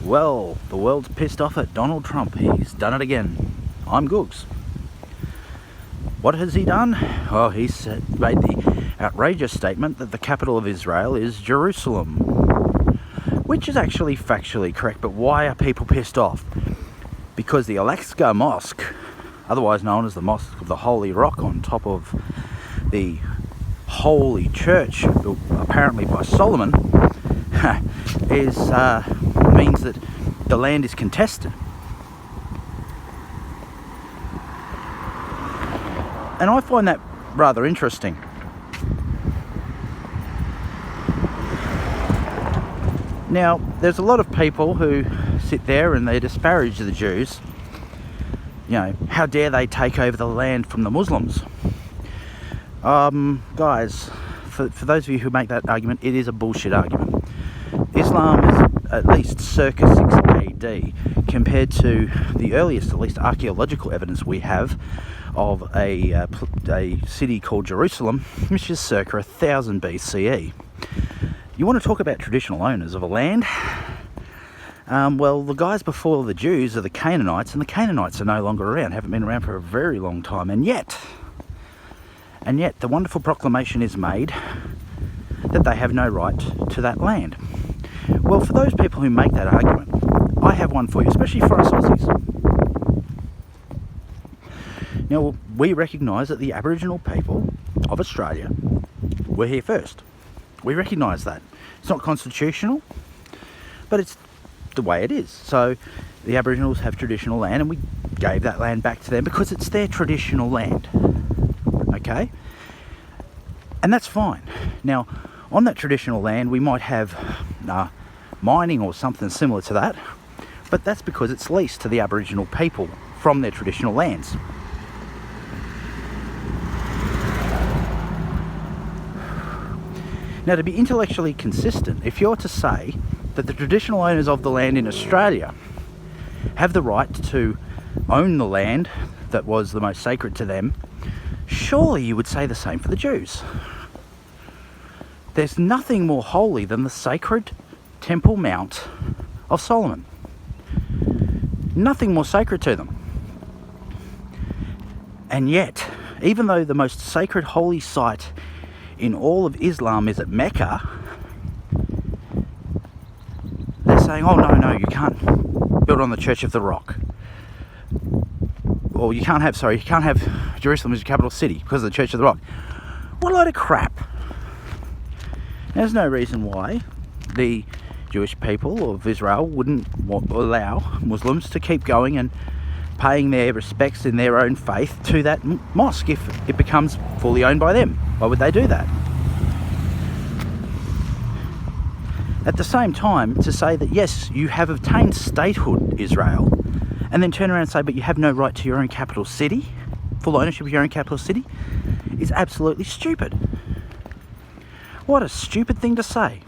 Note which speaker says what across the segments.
Speaker 1: Well, the world's pissed off at Donald Trump. He's done it again. I'm Googs. What has he done? Well, he's made the outrageous statement that the capital of Israel is Jerusalem, which is actually factually correct. But why are people pissed off? Because the Al-Aqsa Mosque, otherwise known as the Mosque of the Holy Rock on top of the Holy Church, built apparently by Solomon, means that the land is contested. And I find that rather interesting. Now, there's a lot of people who sit there and they disparage the Jews. You know, how dare they take over the land from the Muslims? Guys, for those of you who make that argument, it is a bullshit argument. Islam is at least circa 6 AD compared to the earliest, at least archaeological evidence we have of a city called Jerusalem, which is circa 1000 BCE. You want to talk about traditional owners of a land? Well, the guys before the Jews are the Canaanites, and the Canaanites are no longer around, haven't been around for a very long time, and yet the wonderful proclamation is made that they have no right to that land. Well, for those people who make that argument, I have one for you, especially for us Aussies. Now, we recognise that the Aboriginal people of Australia were here first. We recognise that. It's not constitutional, but it's the way it is. So the Aboriginals have traditional land, and we gave that land back to them because it's their traditional land. Okay? And that's fine. Now, on that traditional land, we might have mining or something similar to that, but that's because it's leased to the Aboriginal people from their traditional lands. Now, to be intellectually consistent, if you're to say that the traditional owners of the land in Australia have the right to own the land that was the most sacred to them, surely you would say the same for the Jews. There's nothing more holy than the sacred Temple Mount of Solomon. Nothing more sacred to them. And yet, even though the most sacred holy site in all of Islam is at Mecca, they're saying, oh no, you can't build on the Church of the Rock. Or you can't have Jerusalem as your capital city because of the Church of the Rock. What a load of crap. There's no reason why the Jewish people of Israel wouldn't allow Muslims to keep going and paying their respects in their own faith to that mosque if it becomes fully owned by them. Why would they do that? At the same time, to say that yes, you have obtained statehood, Israel, and then turn around and say, but you have no right to your own capital city, full ownership of your own capital city, is absolutely stupid. What a stupid thing to say.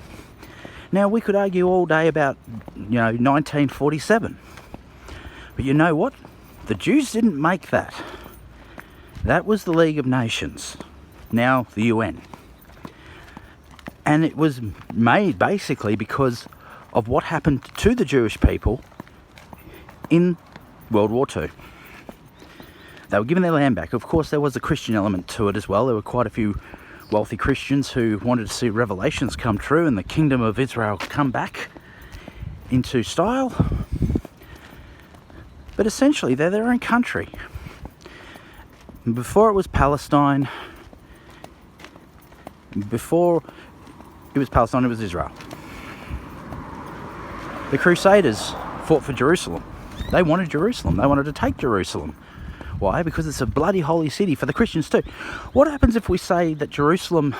Speaker 1: Now, we could argue all day about, 1947. But you know what? The Jews didn't make that. That was the League of Nations, now the UN. And it was made basically because of what happened to the Jewish people in World War II. They were given their land back. Of course, there was a Christian element to it as well. There were quite a few wealthy Christians who wanted to see Revelations come true and the kingdom of Israel come back into style. But essentially, they're their own country. Before it was Palestine, it was Israel. The Crusaders fought for Jerusalem. They wanted Jerusalem. They wanted to take Jerusalem. Why? Because it's a bloody holy city for the Christians too. What happens if we say that Jerusalem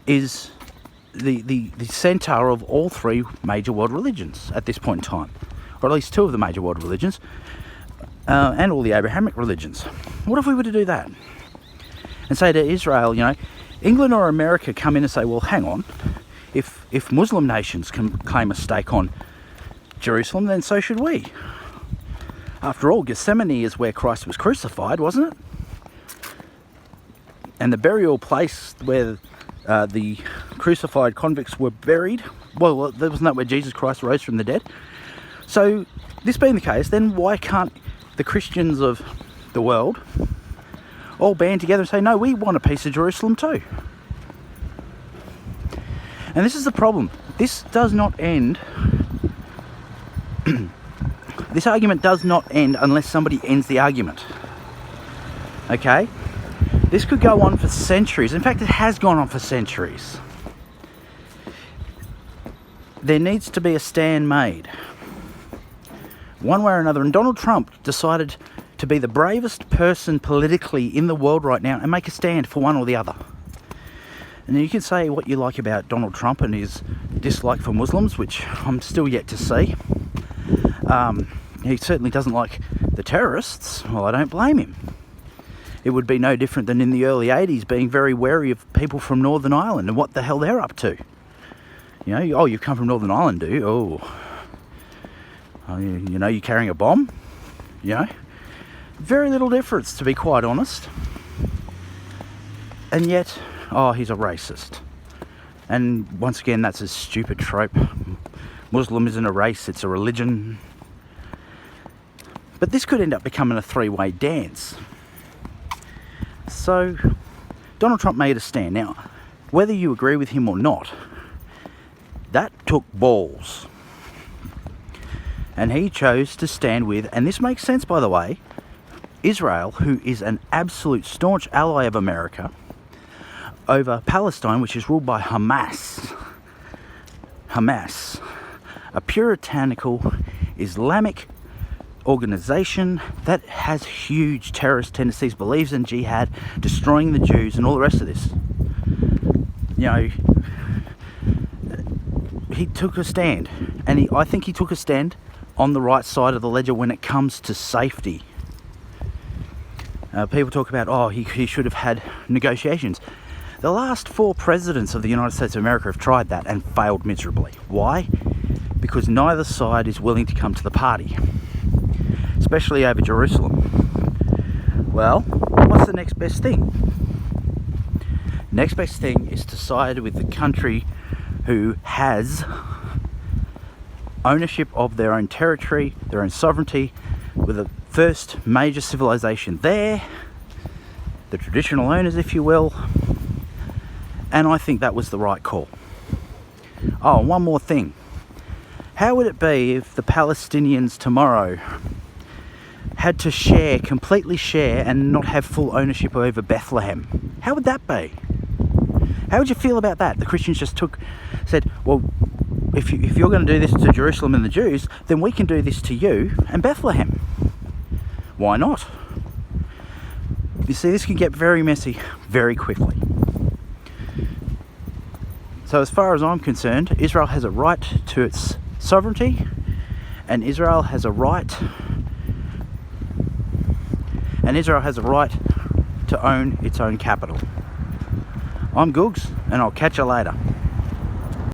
Speaker 1: is the centre of all three major world religions at this point in time? Or at least two of the major world religions, and all the Abrahamic religions. What if we were to do that? And say to Israel, England or America come in and say, well, hang on, if Muslim nations can claim a stake on Jerusalem, then so should we. After all, Gethsemane is where Christ was crucified, wasn't it? And the burial place where the crucified convicts were buried. Well, wasn't that where Jesus Christ rose from the dead? So, this being the case, then why can't the Christians of the world all band together and say, no, we want a piece of Jerusalem too? And this is the problem. This does not end. This argument does not end unless somebody ends the argument. Okay? This could go on for centuries. In fact, it has gone on for centuries. There needs to be a stand made, one way or another. And Donald Trump decided to be the bravest person politically in the world right now and make a stand for one or the other. And you can say what you like about Donald Trump and his dislike for Muslims, which I'm still yet to see. He certainly doesn't like the terrorists. Well, I don't blame him. It would be no different than in the early 80s being very wary of people from Northern Ireland and what the hell they're up to. You know, oh, you've come from Northern Ireland, do you? Oh, you know, you're carrying a bomb? You know? Very little difference, to be quite honest. And yet, oh, he's a racist. And once again, that's a stupid trope. Muslim isn't a race, it's a religion. But this could end up becoming a three-way dance. So, Donald Trump made a stand. Now, whether you agree with him or not, that took balls. And he chose to stand with, and this makes sense by the way, Israel, who is an absolute staunch ally of America, over Palestine, which is ruled by Hamas. Hamas, a puritanical Islamic organization that has huge terrorist tendencies, believes in jihad, destroying the Jews and all the rest of this. You know, he took a stand, and I think he took a stand on the right side of the ledger when it comes to safety. People talk about, oh, he should have had negotiations. The last 4 presidents of the United States of America have tried that and failed miserably. Why? Because neither side is willing to come to the party, especially over Jerusalem. Well, what's the next best thing? Next best thing is to side with the country who has ownership of their own territory, their own sovereignty, with the first major civilization there, the traditional owners, if you will. And I think that was the right call. Oh, one more thing. How would it be if the Palestinians tomorrow had to completely share and not have full ownership over Bethlehem? How would that be? How would you feel about that? The Christians just said, well, if you're going to do this to Jerusalem and the Jews, then we can do this to you and Bethlehem. Why not? You see, this can get very messy very quickly. So as far as I'm concerned, Israel has a right to its sovereignty, and Israel has a right to own its own capital. I'm Googs, and I'll catch you later.